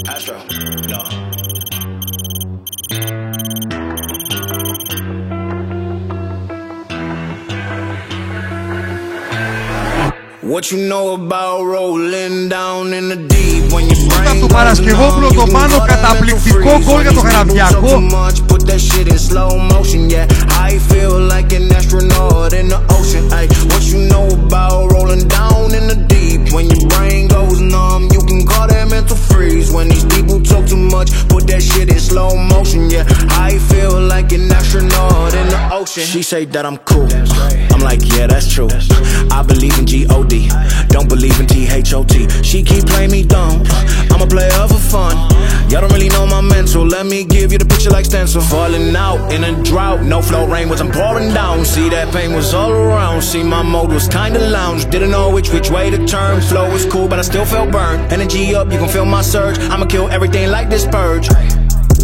Astro, no. What you know about rolling down in the deep when your brain του Παρασκευόπουλου το πάνω καταπληκτικό γκολ για το Γραβιακό. Put that shit in slow motion, yeah. I feel like an astronaut in the ocean. Ay, what you know about rolling down in the deep when your brain goes numb? You can call that mental freeze. When these people talk too much, put that shit in slow motion, yeah. I feel like an astronaut in the ocean. She say that I'm cool. I'm like, yeah, that's true. I believe in G-O-D, don't believe in T-H-O-T. She keep playing me dumb. I'm a player for fun. Y'all don't really know my mental. Let me give you the picture like stencil. Falling out in a drought, no flow, rain wasn't pouring down. See, that pain was all around. See, my mode was kinda lounge. Didn't know which way to turn. Flow was cool, but I still felt burned. Energy up, you can feel my surge. I'ma kill everything like this purge.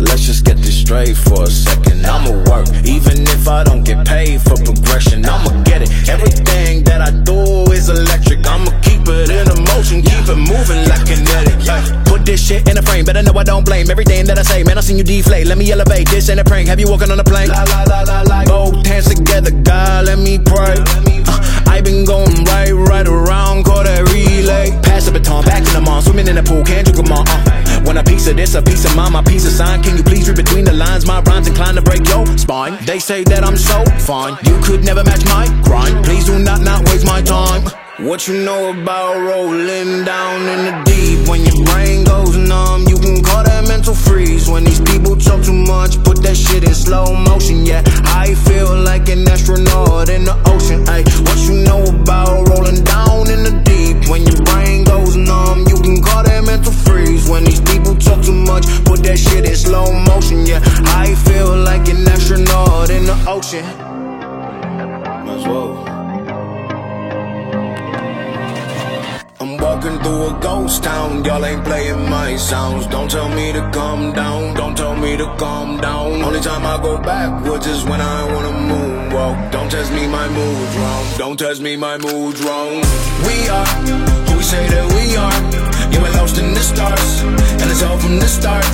Let's just get this straight for a second. I'ma work, even if I don't get paid for progression. I'ma get it. Everything that I do is electric. I'ma keep it in motion, keep it moving like kinetic. Put this shit in a frame, better know I don't blame everything that I say. Man, I seen you deflate. Let me elevate. This ain't a prank. Have you walking on a plane? Both hands together, God, let me pray. I been going right around, call that relay. Pass the baton, back to the mom, swimming in the pool, can't drink them all. Want a piece of this, a piece of mine, my piece of sign. Can you please read between the lines? My rhymes inclined to break your spine. They say that I'm so fine, you could never match my grind. Please do not waste my time. What you know about rolling down in the deep when your brain goes numb? You can call that mental freeze. When these people talk too much, put that shit in slow motion, yeah. I feel like an astronaut in the ocean. Ay, what you know about rolling down in the deep when your brain goes numb? You can call that mental freeze. When these people talk too much, put that shit in slow motion, yeah. I feel like an astronaut in the ocean. As well. I'm walking through a ghost town, y'all ain't playing my sounds. Don't tell me to calm down, don't tell me to calm down. Only time I go backwards is when I wanna moonwalk. Don't test me, my mood's wrong, don't test me, my mood's wrong. We are who we say that we are. Yeah, we're lost in the stars, and it's all from the start.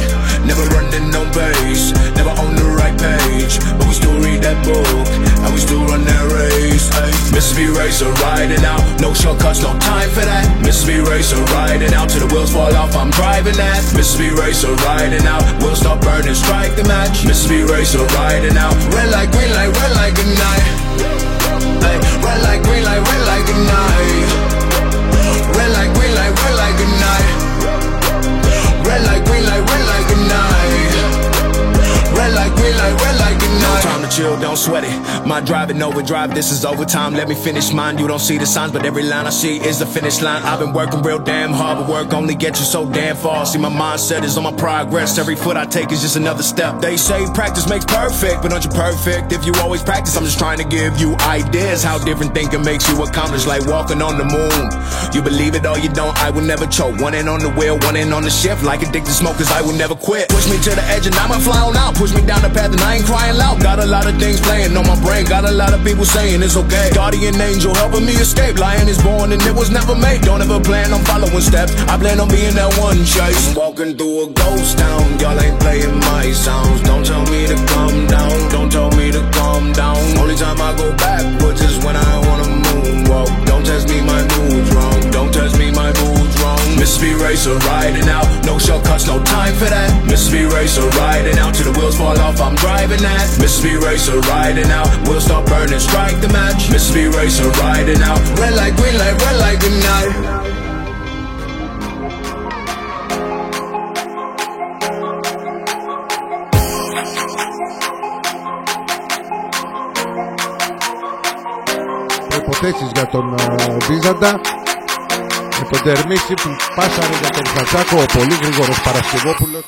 Never running no pace, never on the right page, but we still read that book, and we still run that race. Ay. Mississippi Racer riding out, no shortcuts, no time for that. Mississippi Racer riding out till the wheels fall off, I'm driving that. Mississippi Racer riding out, we'll stop burning, strike the match. Mississippi Racer riding out, red light, green light, red light, good night. Ay. Red light, green light, red light, good night. Red light, green light, red light, good night. Red light, green light, red light, good night. Red light, green light, red light, good night. No time to chill, don't sweat it. My driving overdrive, this is overtime. Let me finish mine. You don't see the signs, but every line I see is the finish line. I've been working real damn hard, but work only gets you so damn far. See, my mindset is on my progress. Every foot I take is just another step. They say practice makes perfect, but aren't you perfect if you always practice? I'm just trying to give you ideas how different thinking makes you accomplish, like walking on the moon. You believe it or you don't, I will never choke. One in on the wheel, one in on the shift. Like addicted smokers, I will never quit. Push me to the edge and I'm flying out. Push me down the path and I ain't crying loud. Got a lot of things playing on my brain, got a lot of people saying it's okay. Guardian angel helping me escape. Lion is born and it was never made. Don't ever plan on following steps, I plan on being that one chase. I'm walking through a ghost town, y'all ain't playing my sounds. Don't tell me to calm down, don't tell me to calm down. Only time I go backwards is when I wanna moonwalk. Don't test me, my mood's wrong, don't test me, my mood's wrong. Mississippi Racer riding out, no shortcuts, no time for that. Mississippi Racer riding out till the wheels fall off, I'm driving that. Mississippi Racer riding out, we'll stop burning, strike the match. Mississippi Racer riding out, red light, green light, red light, good night. Προϋποθέσεις για τον Βίζαντα με τον Τερμίση που πάσαρε για τον Χατζάκο, ο πολύ γρήγορος Παρασκευόπουλος.